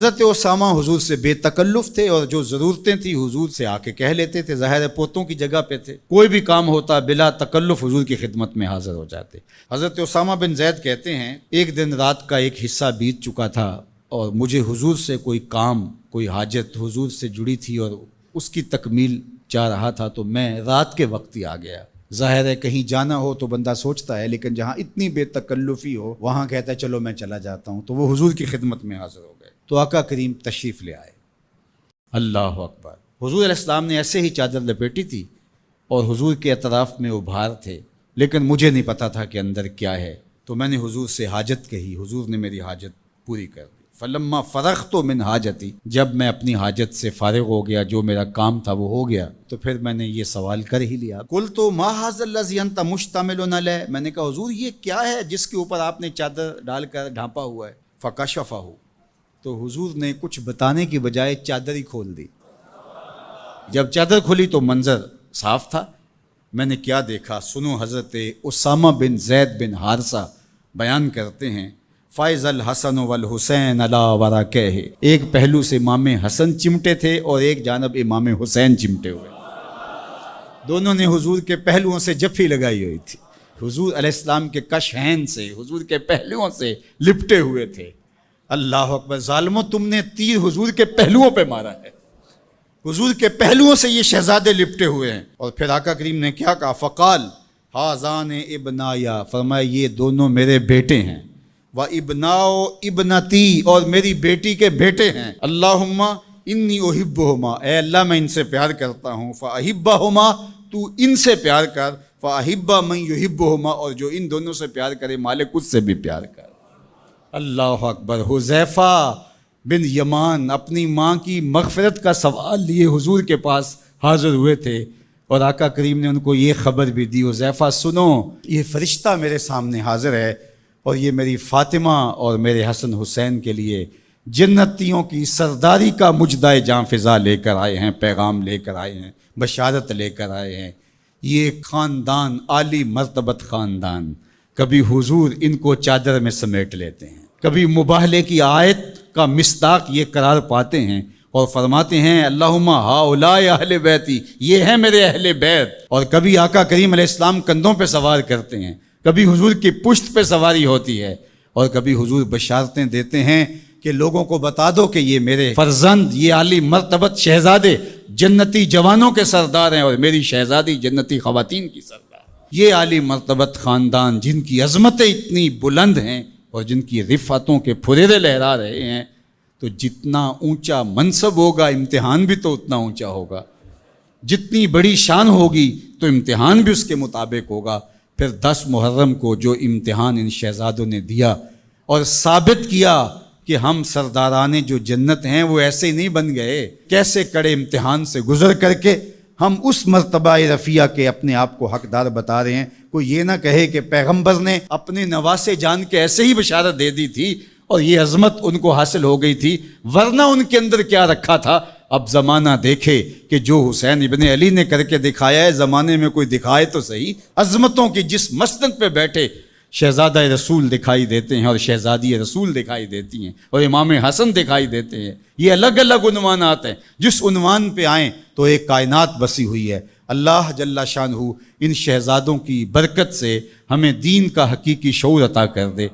حضرت اسامہ حضور سے بے تکلف تھے اور جو ضرورتیں تھیں حضور سے آ کے کہہ لیتے تھے، ظاہر پوتوں کی جگہ پہ تھے، کوئی بھی کام ہوتا بلا تکلف حضور کی خدمت میں حاضر ہو جاتے۔ حضرت اسامہ بن زید کہتے ہیں ایک دن رات کا ایک حصہ بیت چکا تھا اور مجھے حضور سے کوئی کام، کوئی حاجت حضور سے جڑی تھی اور اس کی تکمیل چاہ رہا تھا، تو میں رات کے وقت ہی آ گیا۔ ظاہر ہے کہیں جانا ہو تو بندہ سوچتا ہے، لیکن جہاں اتنی بے تکلفی ہو وہاں کہتا ہے چلو میں چلا جاتا ہوں، تو وہ حضور کی خدمت میں حاضر ہو گئے۔ تو آقا کریم تشریف لے آئے۔ اللہ اکبر! حضور علیہ السلام نے ایسے ہی چادر لپیٹی تھی اور حضور کے اطراف میں ابھار تھے، لیکن مجھے نہیں پتا تھا کہ اندر کیا ہے، تو میں نے حضور سے حاجت کہی، حضور نے میری حاجت پوری کر دی۔ فلما فرغت من حاجتی، جب میں اپنی حاجت سے فارغ ہو گیا، جو میرا کام تھا وہ ہو گیا، تو پھر میں نے یہ سوال کر ہی لیا، قلت ما ھذا الذی انت مشتمل علیہ، میں نے کہا حضور یہ کیا ہے جس کے اوپر آپ نے چادر ڈال کر ڈھانپا ہوا ہے؟ فکشفہ، تو حضور نے کچھ بتانے کی بجائے چادر ہی کھول دی۔ جب چادر کھلی تو منظر صاف تھا۔ میں نے کیا دیکھا، سنو، حضرت اسامہ بن زید بن حارثہ بیان کرتے ہیں، فائز الحسن والحسین علی ورقہ، ایک پہلو سے امام حسن چمٹے تھے اور ایک جانب امام حسین چمٹے ہوئے، دونوں نے حضور کے پہلوؤں سے جفی لگائی ہوئی تھی، حضور علیہ السلام کے کشہین سے، حضور کے پہلوؤں سے لپٹے ہوئے تھے۔ اللہ اکبر! ظالموں، تم نے تیر حضور کے پہلوؤں پہ مارا ہے، حضور کے پہلوؤں سے یہ شہزادے لپٹے ہوئے ہیں۔ اور پھر آقا کریم نے کیا کہا، فقال ھذان ابنایا، فرمایا یہ دونوں میرے بیٹے ہیں، و ابناؤ ابنتی، اور میری بیٹی کے بیٹے ہیں، اللہم انی احبہما، اے اللہ میں ان سے پیار کرتا ہوں، فاحبہما، تو ان سے پیار کر، فاحب من یحبہما، اور جو ان دونوں سے پیار کرے مالک اس سے بھی پیار کر۔ اللہ اکبر! حذیفہ بن یمان اپنی ماں کی مغفرت کا سوال لیے حضور کے پاس حاضر ہوئے تھے، اور آقا کریم نے ان کو یہ خبر بھی دی، حذیفہ سنو، یہ فرشتہ میرے سامنے حاضر ہے اور یہ میری فاطمہ اور میرے حسن حسین کے لیے جنتیوں کی سرداری کا مجدہ جاں فضا لے کر آئے ہیں، پیغام لے کر آئے ہیں، بشارت لے کر آئے ہیں۔ یہ خاندان عالی مرتبت خاندان، کبھی حضور ان کو چادر میں سمیٹ لیتے ہیں، کبھی مباہلے کی آیت کا مصداق یہ قرار پاتے ہیں اور فرماتے ہیں اللہم ہؤلاء اہل بیتی، یہ ہیں میرے اہل بیت، اور کبھی آقا کریم علیہ السلام کندھوں پہ سوار کرتے ہیں، کبھی حضور کی پشت پہ سواری ہوتی ہے، اور کبھی حضور بشارتیں دیتے ہیں کہ لوگوں کو بتا دو کہ یہ میرے فرزند، یہ عالی مرتبت شہزادے جنتی جوانوں کے سردار ہیں، اور میری شہزادی جنتی خواتین کی سردار۔ یہ عالی مرتبت خاندان جن کی عظمتیں اتنی بلند ہیں اور جن کی رفعتوں کے پھریرے لہرا رہے ہیں، تو جتنا اونچا منصب ہوگا امتحان بھی تو اتنا اونچا ہوگا، جتنی بڑی شان ہوگی تو امتحان بھی اس کے مطابق ہوگا۔ پھر 10 محرم کو جو امتحان ان شہزادوں نے دیا اور ثابت کیا کہ ہم سرداران جو جنت ہیں وہ ایسے ہی نہیں بن گئے، کیسے کڑے امتحان سے گزر کر کے ہم اس مرتبہ رفیع کے اپنے آپ کو حقدار بتا رہے ہیں۔ کوئی یہ نہ کہے کہ پیغمبر نے اپنے نواسے جان کے ایسے ہی بشارت دے دی تھی اور یہ عظمت ان کو حاصل ہو گئی تھی، ورنہ ان کے اندر کیا رکھا تھا۔ اب زمانہ دیکھے کہ جو حسین ابن علی نے کر کے دکھایا ہے، زمانے میں کوئی دکھائے تو صحیح۔ عظمتوں کی جس مسند پہ بیٹھے شہزادہ رسول دکھائی دیتے ہیں اور شہزادی رسول دکھائی دیتی ہیں اور امام حسن دکھائی دیتے ہیں، یہ الگ الگ عنوانات ہیں، جس عنوان پہ آئیں تو ایک کائنات بسی ہوئی ہے۔ اللہ جل شانہ ان شہزادوں کی برکت سے ہمیں دین کا حقیقی شعور عطا کر دے۔